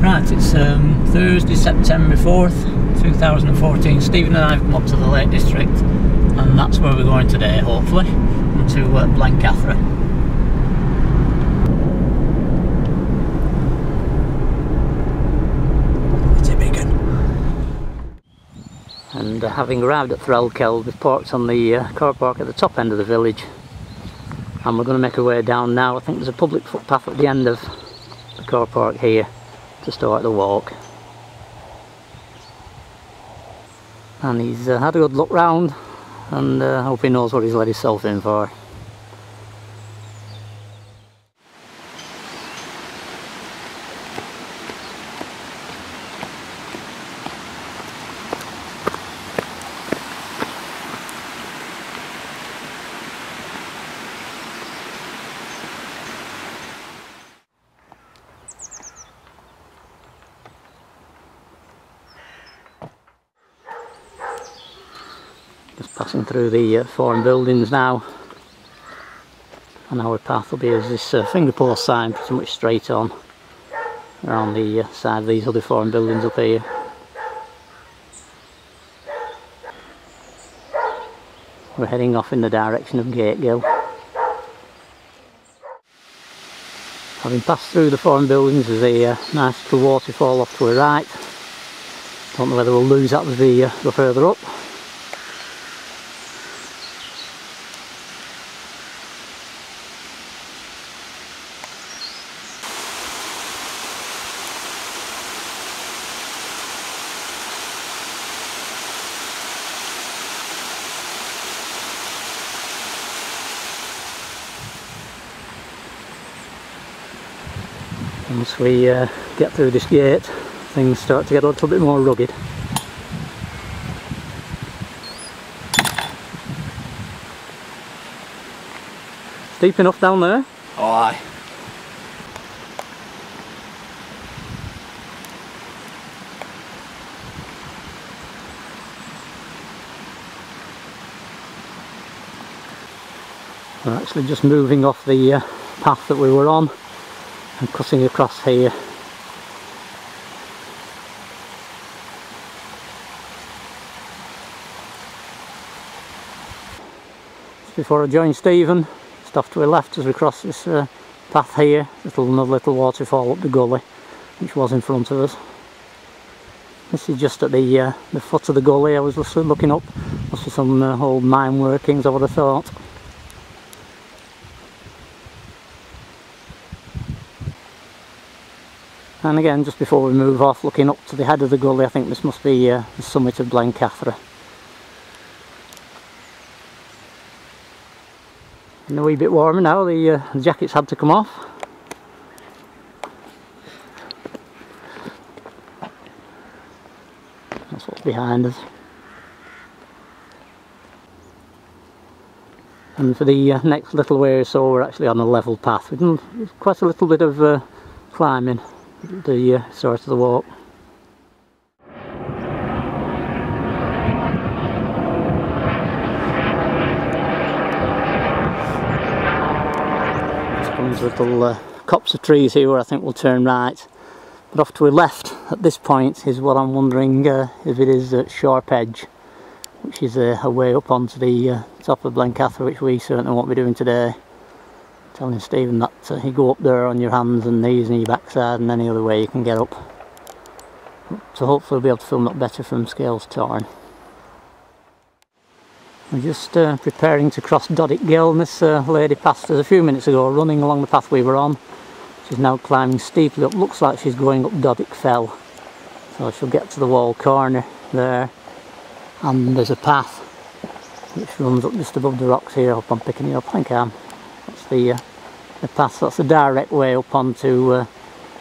Right, it's Thursday, September 4th, 2014. Stephen and I have come up to the Lake District, and that's where we're going today, hopefully, to Blencathra. It's a big one. And having arrived at Threlkeld, we've parked on the car park at the top end of the village, and we're going to make our way down now. I think there's a public footpath at the end of the car park here to start the walk. And he's had a good look round, and I hope he knows what he's let himself in for. Just passing through the foreign buildings now, and our path will be as this finger post sign, pretty much straight on around the side of these other foreign buildings up here. We're heading off in the direction of Gategill. Having passed through the foreign buildings, there's a nice little waterfall off to our right. Don't know whether we'll lose that as we go further up. Once we get through this gate, things start to get a little bit more rugged. Steep enough down there? Oh aye. We're actually just moving off the path that we were on and cutting across here. Just before I join Stephen, just off to our left as we cross this path here, another little waterfall up the gully, which was in front of us. This is just at the foot of the gully. I was just looking up, must be some old mine workings, I would have thought. And again, just before we move off, looking up to the head of the gully, I think this must be the summit of Blencathra. And a wee bit warmer now, the jackets had to come off. That's what's behind us. And for the next little way or so, we're actually on a level path. We've done quite a little bit of climbing at the start of the walk. Just coming to little copse of trees here where I think we'll turn right. But off to our left at this point is what I'm wondering if it is Sharp Edge, which is a way up onto the top of Blencathra, which we certainly won't be doing today. Telling Stephen that you go up there on your hands and knees and your backside, and any other way you can get up. So hopefully we'll be able to film that better from Scales Tarn. We're just preparing to cross Doddick-Gill, and this lady passed us a few minutes ago running along the path we were on. She's now climbing steeply up, looks like she's going up Doddick Fell. So she'll get to the wall corner there, and there's a path which runs up just above the rocks here. I hope I'm picking it up, I think I am. That's the path, that's the direct way up onto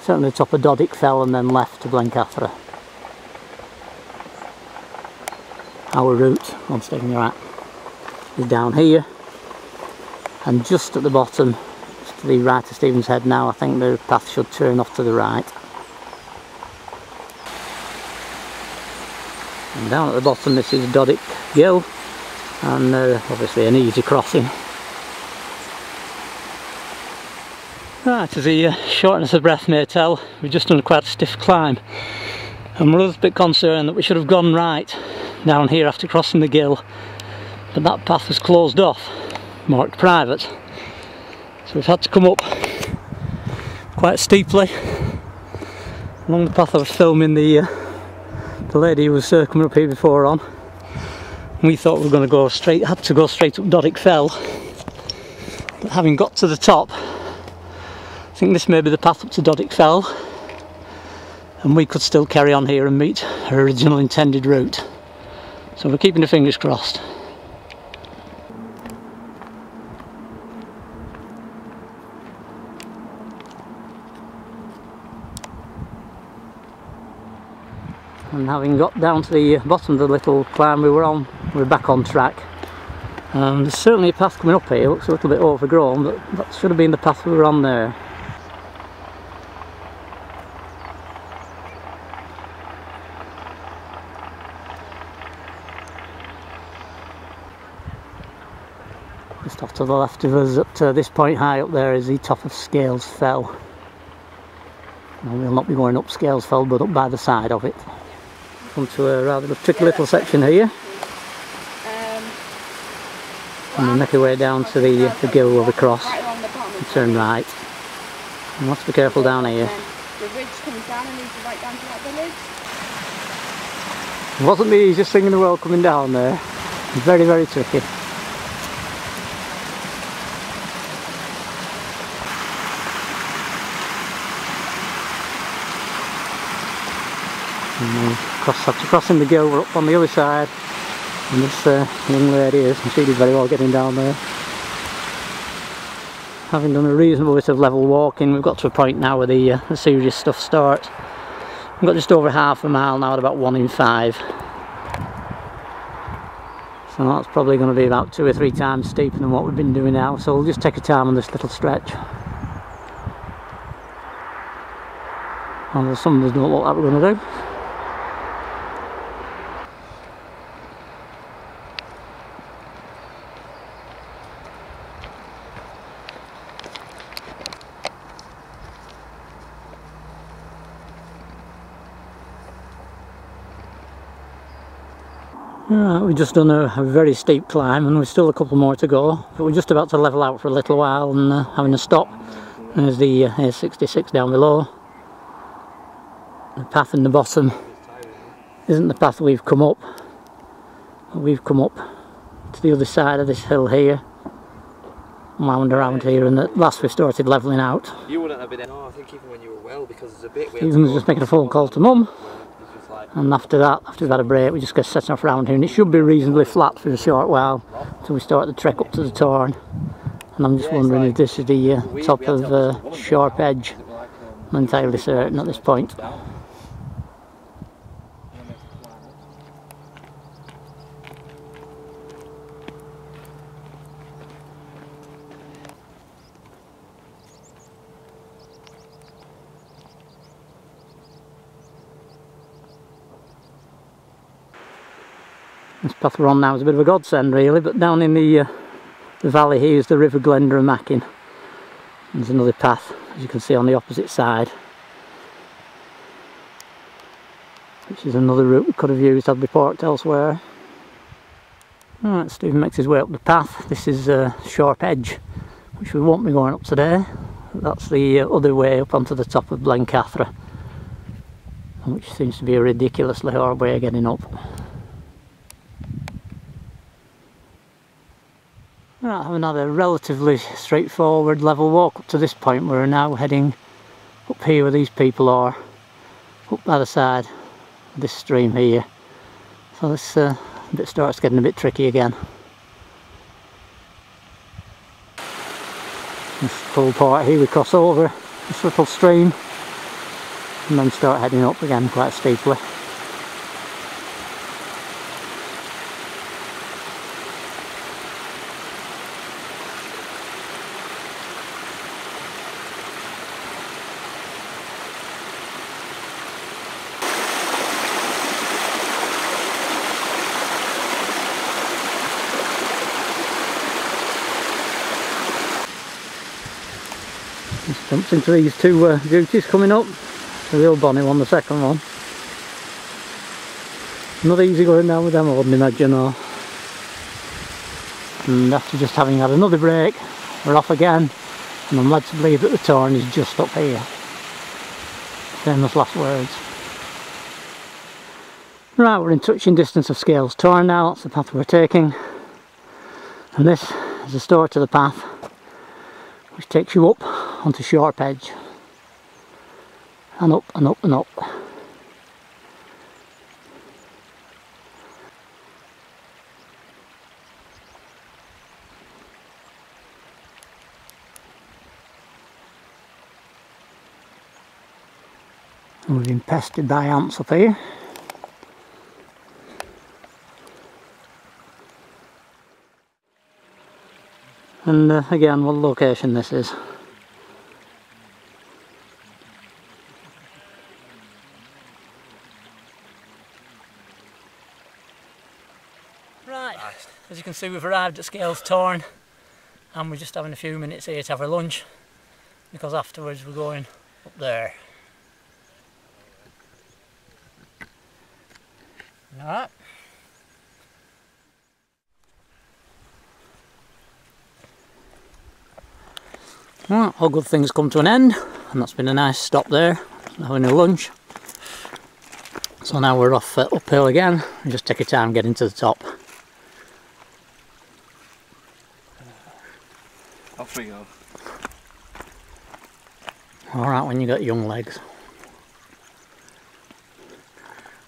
certainly the top of Doddick Fell and then left to Blencathra. Our route, on taking right, is down here, and just at the bottom, just to the right of Stephen's head now, I think the path should turn off to the right. And down at the bottom, this is Doddick-Gill, and obviously an easy crossing. Right, as the shortness of breath may tell, we've just done quite a stiff climb, and we're a little bit concerned that we should have gone right down here after crossing the gill, but that path was closed off, marked private, so we've had to come up quite steeply along the path I was filming the lady who was coming up here before on. We thought we were going to go straight, had to go straight up Dodick Fell, but having got to the top, I think this may be the path up to Dodick Fell, and we could still carry on here and meet our original intended route. So we're keeping the fingers crossed. And having got down to the bottom of the little climb we were on, we're back on track. There's certainly a path coming up here, it looks a little bit overgrown, but that should have been the path we were on there. Just off to the left of us at this point high up there is the top of Scales Fell. And we'll not be going up Scales Fell, but up by the side of it. Come to a rather tricky little section here. And we make our way down to the gill where we cross and turn right. And let's be careful down here. The ridge comes down and leads you right down to that village. It wasn't the easiest thing in the world coming down there. Very, very tricky. After crossing the gill, we're up on the other side, and this young lady is, and she did very well getting down there. Having done a reasonable bit of level walking, we've got to a point now where the serious stuff starts. We've got just over half a mile now at about 1 in 5. So that's probably going to be about 2 or 3 times steeper than what we've been doing now, so we'll just take our time on this little stretch. Although some of us don't look like we're going to do. Right, we've just done a very steep climb and we've still a couple more to go, but we're just about to level out for a little while and having a stop. There's the A66 down below. The path in the bottom isn't the path we've come up, but we've come up to the other side of this hill here, wound around here, and at last we started levelling out. You wouldn't have been in. No, I think even when you were well, because there's a bit. Stephen was just making a phone call to Mum. And after that, after we've had a break, we just get setting off around here, and it should be reasonably flat for a short while until we start the trek up to the Torn. And I'm just wondering if this is the top of Sharp Edge. I'm entirely certain at this point. This path we're on now is a bit of a godsend really, but down in the valley here is the River Glenda and Mackin. There's another path, as you can see, on the opposite side, which is another route we could have used had we parked elsewhere. Alright, Stephen makes his way up the path. This is Sharp Edge, which we won't be going up today. That's the other way up onto the top of Blencathra, which seems to be a ridiculously hard way of getting up. Right, having had a relatively straightforward level walk up to this point, we're now heading up here where these people are, up by the side of this stream here. So this bit starts getting a bit tricky again. This full part here we cross over this little stream and then start heading up again quite steeply. This Jumps into these two duties coming up. The real bonny one, the second one. Not easy going down with them, I wouldn't imagine. Or. And after just having had another break, we're off again. And I'm led to believe that the torn is just up here. Famous last words. Right, we're in touching distance of Scales Torn now. That's the path we're taking. And this is the start to the path, which takes you up onto Sharp Edge. And up and up and up. And we've been pestered by ants up here. And again, what location this is. Right, as you can see, we've arrived at Scales Torn, and we're just having a few minutes here to have our lunch, because afterwards we're going up there. Alright. Well, all good things come to an end, and that's been a nice stop there, having a lunch. So now we're off uphill again, and just take our time getting to the top. Off we go. Alright, when you got young legs.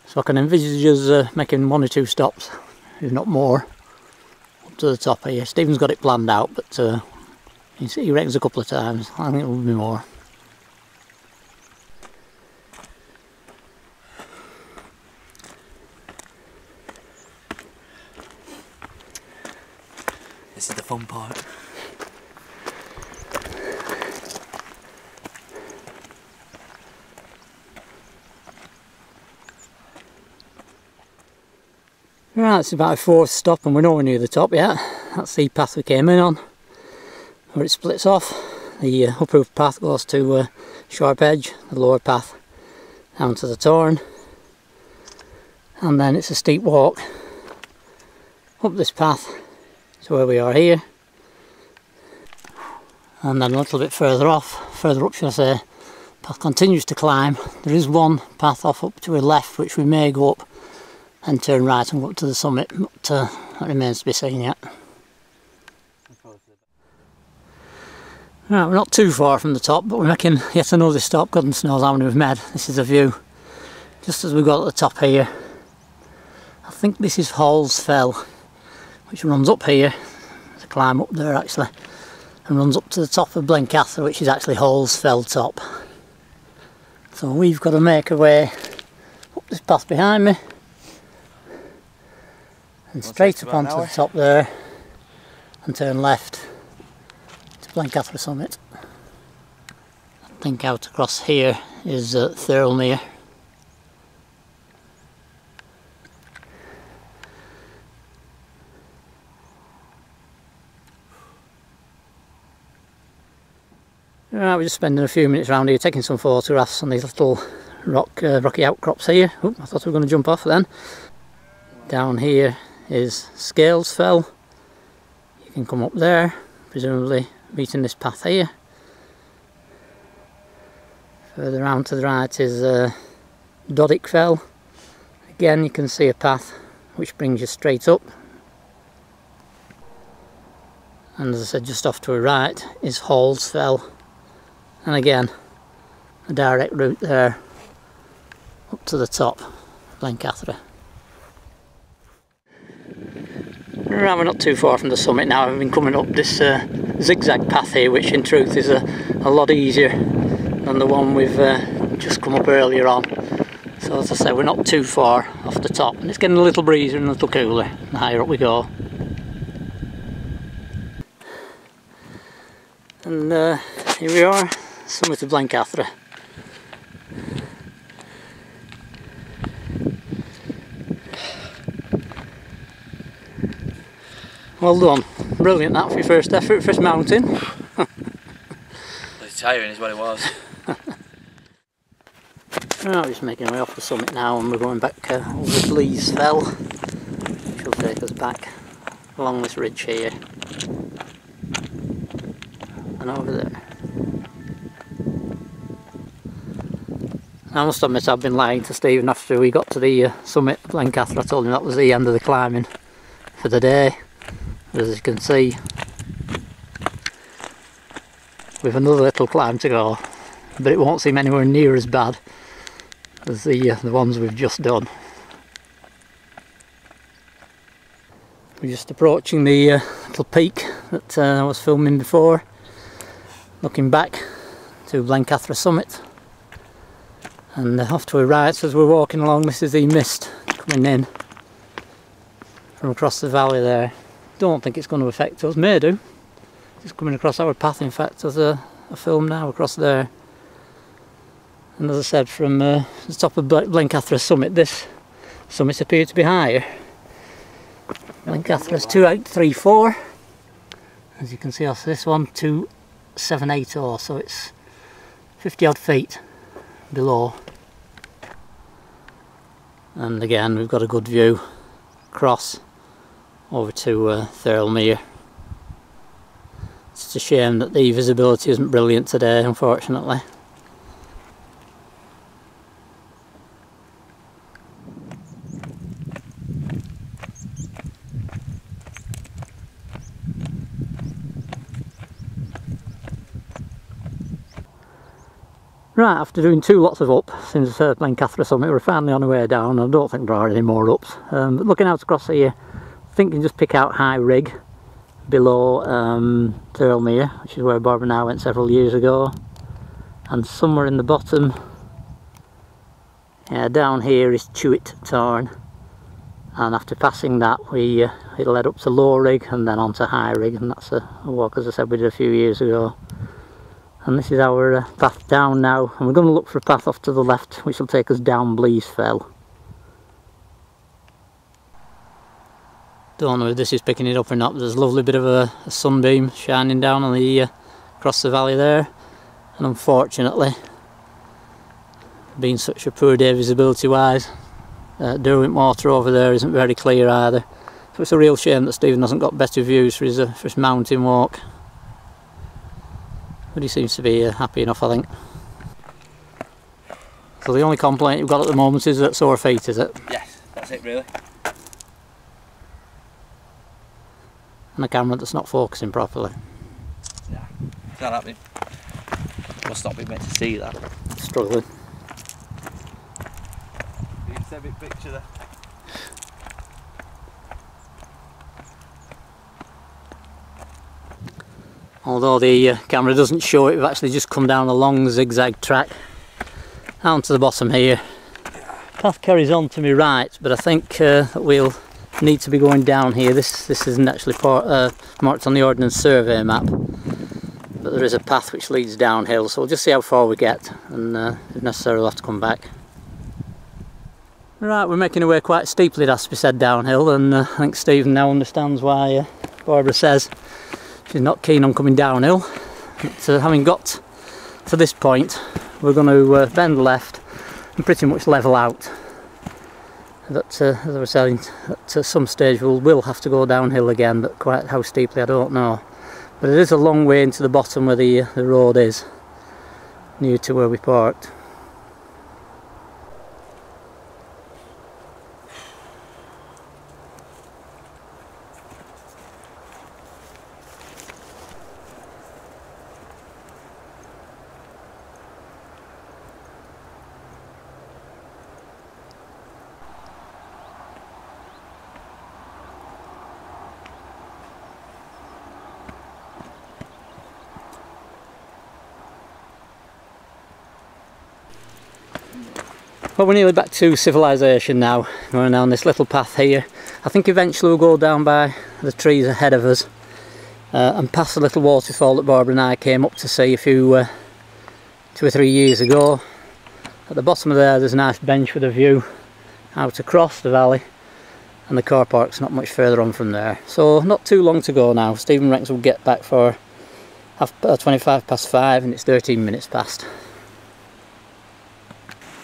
So I can envisage us making 1 or 2 stops, if not more, up to the top here. Stephen's got it planned out, but he reckons a couple of times. I think it will be more. This is the fun part. Right, it's about a 4th stop and we're nowhere near the top yet. That's the path we came in on, where it splits off. The upper path goes to Sharp Edge, the lower path down to the Torn, and then it's a steep walk up this path to where we are here, and then a little bit further up should I say, the path continues to climb. There is one path off up to a left which we may go up and turn right and go up to the summit, but that remains to be seen yet. Right, we're not too far from the top, but we're making yet another stop. Goodness knows how many we've made. This is a view just as we got at the top here. I think this is Hall's Fell, which runs up here. There's a climb up there actually, and runs up to the top of Blencathra, which is actually Hall's Fell top. So we've got to make our way up this path behind me, and straight up onto the top there, and turn left to Blencathra summit. I think out across here is Thirlmere. Right, we're just spending a few minutes around here taking some photographs on these little rocky outcrops here. Oh, I thought we were going to jump off then. Down here is Scales Fell. You can come up there, presumably meeting this path here. Further round to the right is Dodick Fell. Again, you can see a path which brings you straight up. And as I said, just off to the right is Hall's Fell. And again, a direct route there up to the top, Blencathra. Right, we're not too far from the summit now. I've been coming up this zigzag path here, which in truth is a lot easier than the one we've just come up earlier on. So as I say, we're not too far off the top, and it's getting a little breezier and a little cooler the higher up we go. And here we are, summit of Blencathra. Well done, brilliant that for your first effort, first mountain. It's tiring is what it was. Right, we're just making our way off the summit now, and we're going back over Blease Fell, which will take us back along this ridge here and over there. I must admit I've been lying to Stephen after we got to the summit of Blencathra. I told him that was the end of the climbing for the day. As you can see, we've another little climb to go, but it won't seem anywhere near as bad as the ones we've just done. We're just approaching the little peak that I was filming before, looking back to Blencathra summit. And off to our right as we're walking along, this is the mist coming in from across the valley there. Don't think it's going to affect us, may do. It's coming across our path, in fact, as a film now across there. And as I said, from the top of Blencathra summit, this summit appeared to be higher. Blencathra's 2834. As you can see off this one, 2780, so it's 50 odd feet below. And again, we've got a good view across over to Thirlmere. It's a shame that the visibility isn't brilliant today, unfortunately. Right, after doing 2 lots of up since Blencathra summit, we're finally on our way down. I don't think there are any more ups. But looking out across here, I think you can just pick out High Rig below Thirlmere, which is where Barbara and I went several years ago. And somewhere in the bottom, down here is Chewett Tarn. And after passing that, it led up to Low Rig and then on to High Rig, and that's a walk, as I said, we did a few years ago. And this is our path down now, and we're going to look for a path off to the left which will take us down Blease Fell. Don't know if this is picking it up or not, but there's a lovely bit of a sunbeam shining down on the across the valley there, and unfortunately, being such a poor day visibility wise, Derwentwater over there isn't very clear either, so it's a real shame that Stephen hasn't got better views for his mountain walk. But he seems to be happy enough, I think. So the only complaint you've got at the moment is that sore feet, is it? Yes, that's it really. And a camera that's not focusing properly. Yeah, it's not happening. Must not be meant to see that. Struggling. You can see a big picture there. Although the camera doesn't show it, we've actually just come down a long zigzag track down to the bottom here. Path carries on to my right, but I think that we'll need to be going down here. This isn't actually marked on the Ordnance Survey map, but there is a path which leads downhill, so we'll just see how far we get, and if necessary we'll have to come back. Right, we're making our way quite steeply, it has to be said, downhill, and I think Stephen now understands why Barbara says she's not keen on coming downhill. But having got to this point, we're going to bend left and pretty much level out. But as I was saying, at some stage we'll have to go downhill again, but quite how steeply I don't know. But it is a long way into the bottom where the road is, near to where we parked. Well, we're nearly back to civilization now. Going down this little path here. I think eventually we'll go down by the trees ahead of us and past the little waterfall that Barbara and I came up to see a few 2 or 3 years ago. At the bottom of there's a nice bench with a view out across the valley, and the car park's not much further on from there. So not too long to go now. Stephen reckons we'll get back for 25 past 5 and it's 13 minutes past.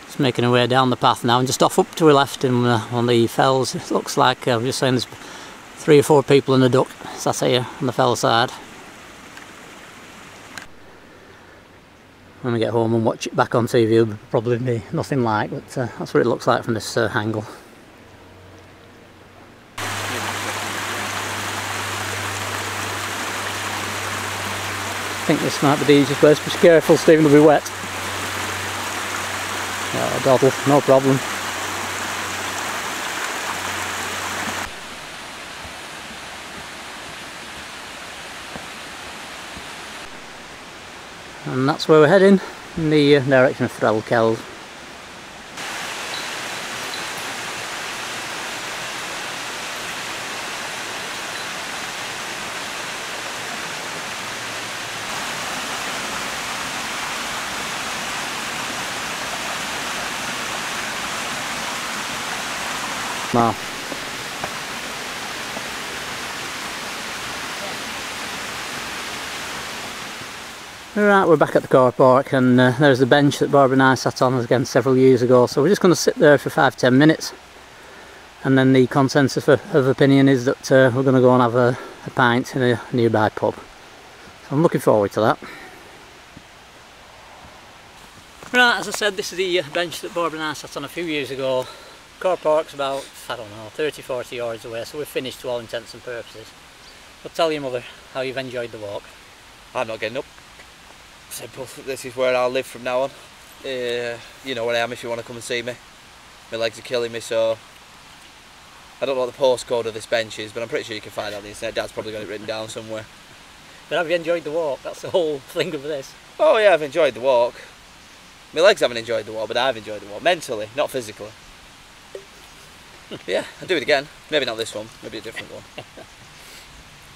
Just making our way down the path now and just off up to our left in one of the fells. It looks like, I was just saying, there's 3 or 4 people in a duck, as I say here, on the fell side. When we get home and watch it back on TV, it'll probably be nothing like, but that's what it looks like from this angle. I think this might be the easiest place. Be careful, Stephen, will be wet. Oh, doddle, no problem. And that's where we're heading, in the direction of Threlkeld. Now, right, we're back at the car park, and there's the bench that Barbara and I sat on again several years ago, so we're just going to sit there for 5-10 minutes, and then the consensus of opinion is that we're going to go and have a pint in a nearby pub. So I'm looking forward to that. Right, as I said, this is the bench that Barbara and I sat on a few years ago. Car park's about, I don't know, 30-40 yards away, so we're finished to all intents and purposes. But tell your mother how you've enjoyed the walk. I'm not getting up. Simple. This is where I'll live from now on. You know where I am if you want to come and see me. My legs are killing me, so I don't know what the postcode of this bench is, but I'm pretty sure you can find it on the internet. Dad's probably got it written down somewhere. But have you enjoyed the walk? That's the whole thing of this. Oh yeah, I've enjoyed the walk. My legs haven't enjoyed the walk, but I've enjoyed the walk. Mentally, not physically. Yeah, I'll do it again. Maybe not this one, maybe a different one.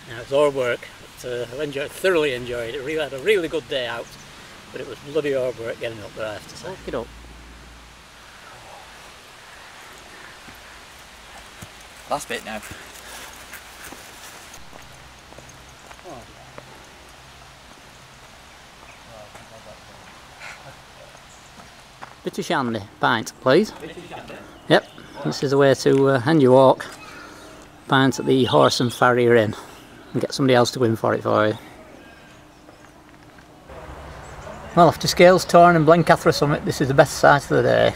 Yeah, it's hard work, but I thoroughly enjoyed it. Really had a really good day out, but it was bloody hard work getting up there, I have to say. Look it up. Last bit now. Bitty shandy, pint, please. Yep, this is the way to end your walk. Pint at the Horse and Farrier Inn. And get somebody else to go in for it for you. Well, after Scales Torn and Blencathra Summit, this is the best sight of the day.